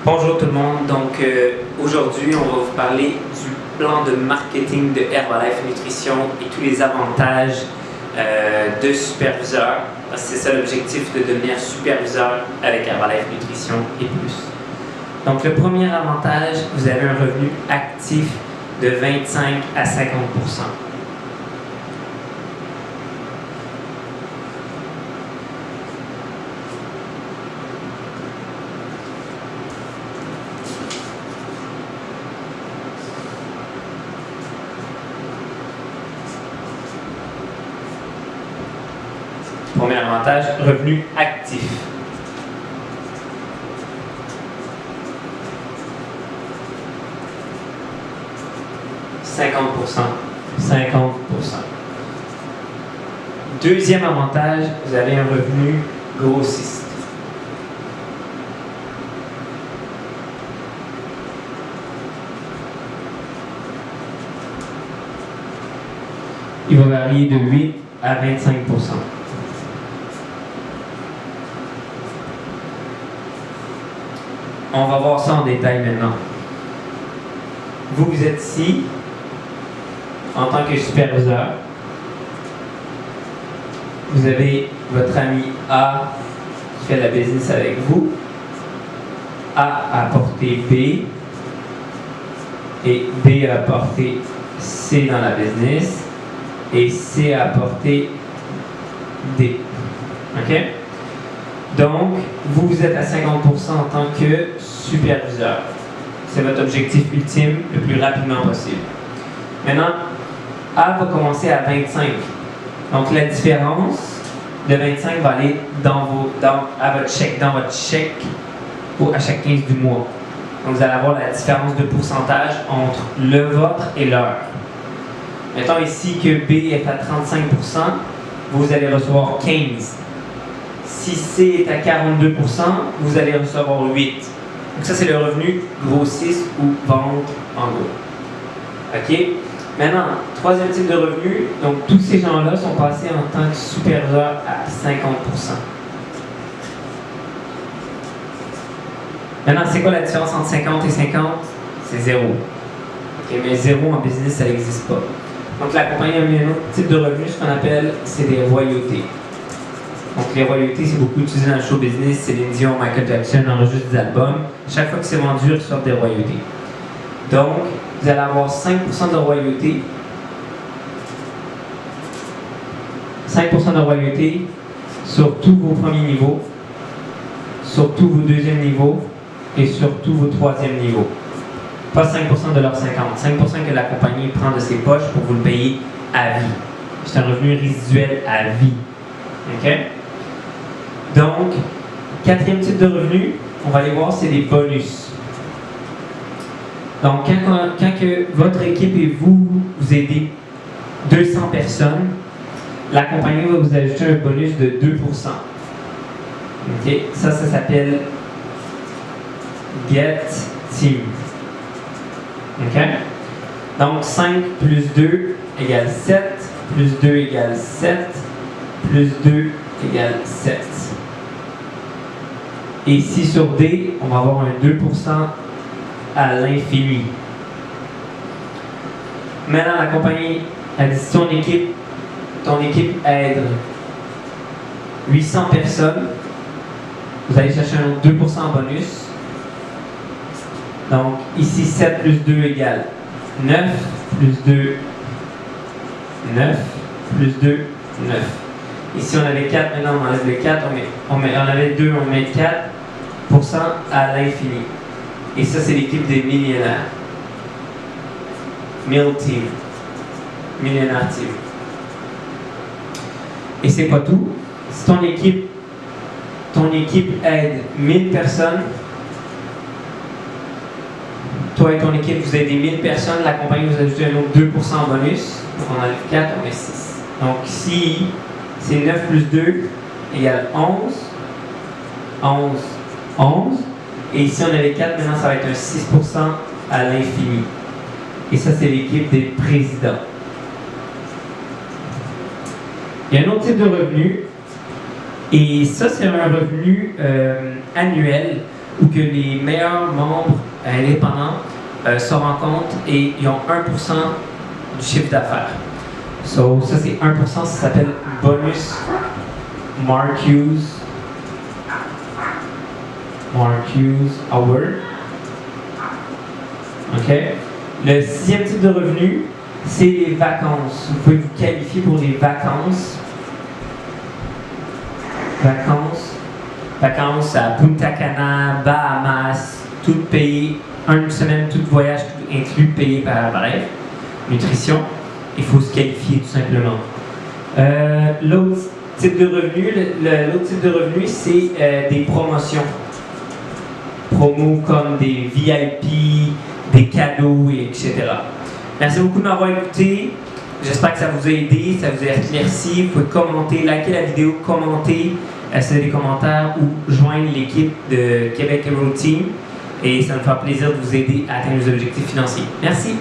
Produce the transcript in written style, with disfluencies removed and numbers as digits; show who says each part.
Speaker 1: Bonjour tout le monde, donc aujourd'hui on va vous parler du plan de marketing de Herbalife Nutrition et tous les avantages de superviseur. Parce que c'est ça l'objectif, de devenir superviseur avec Herbalife Nutrition et plus. Donc le premier avantage, vous avez un revenu actif de 25 à 50%. Premier avantage, revenu actif. « 50%. Deuxième avantage, vous avez un revenu grossiste. Il va varier de 8 à 25%. On va voir ça en détail maintenant. Vous êtes ici en tant que superviseur. Vous avez votre ami A qui fait la business avec vous. A a apporté B et B a apporté C dans la business et C a apporté D. OK? Donc, vous êtes à 50% en tant que superviseur. C'est votre objectif ultime le plus rapidement possible. Maintenant, A va commencer à 25. Donc, la différence de 25 va aller dans votre chèque ou à chaque 15 du mois. Donc, vous allez avoir la différence de pourcentage entre le vôtre et leur. Mettons ici que B est à 35%, vous allez recevoir 15. Si C est à 42%, vous allez recevoir 8. Donc ça, c'est le revenu grossiste ou vente en gros. OK? Maintenant, troisième type de revenu, donc tous ces gens-là sont passés en tant que superviseur à 50%. Maintenant, c'est quoi la différence entre 50 et 50? C'est 0. Okay, mais 0 en business, ça n'existe pas. Donc la compagnie a mis un autre type de revenu, ce qu'on appelle, c'est des royautés. Donc les royautés, c'est beaucoup utilisé dans le show business. Céline Dion, Michael Jackson enregistrent des albums. Chaque fois que c'est vendu, ils reçoivent des royautés. Donc, vous allez avoir 5% de royautés. 5% de royautés sur tous vos premiers niveaux, sur tous vos deuxièmes niveaux et sur tous vos troisièmes niveaux. Pas 5% de leurs 50. 5% que la compagnie prend de ses poches pour vous le payer à vie. C'est un revenu résiduel à vie. OK? Donc, quatrième type de revenu, on va aller voir, c'est des bonus. Donc, quand que votre équipe et vous aidez 200 personnes, la compagnie va vous ajouter un bonus de 2%. OK? Ça s'appelle Get Team. OK? Donc, 5 plus 2 égale 7, plus 2 égale 7, plus 2 égale 7. Et ici, sur D, on va avoir un 2% à l'infini. Maintenant, la compagnie a dit, si ton équipe aide 800 personnes, vous allez chercher un autre 2% en bonus. Donc, ici, 7 plus 2 égale 9, plus 2, 9, plus 2, 9. Ici, on avait 4, maintenant on enlève le 4, on avait 2, on met 4% à l'infini. Et ça, c'est l'équipe des millionnaires. Mill Team. Millionnaire Team. Et c'est pas tout. Si ton équipe aide 1000 personnes, toi et ton équipe, vous aidez 1000 personnes, la compagnie vous ajoute un autre 2% en bonus. Donc on enlève 4, on met 6. Donc ici, c'est 9 plus 2 égale 11. 11, 11. Et ici, on avait 4, maintenant ça va être un 6% à l'infini. Et ça, c'est l'équipe des présidents. Il y a un autre type de revenu, et ça, c'est un revenu annuel. où que les meilleurs membres indépendants se rencontrent et ils ont 1% du chiffre d'affaires. So, ça c'est 1%, ça s'appelle bonus Marcuse Award. OK? Le 6e type de revenu, c'est les vacances. Vous pouvez vous qualifier pour les vacances. Vacances à Punta Cana, Bahamas, tout payé, une semaine, tout voyage, tout inclus, payé par bref. Nutrition, il faut se qualifier tout simplement. L'autre type de revenu, c'est des promotions. Promos comme des VIP, des cadeaux, etc. Merci beaucoup de m'avoir écouté. J'espère que ça vous a aidé, ça vous a éclairci. Vous pouvez commenter, liker la vidéo, commenter, laisser des commentaires ou joindre l'équipe de Québec Emerald Team. Et ça me fera plaisir de vous aider à atteindre vos objectifs financiers. Merci.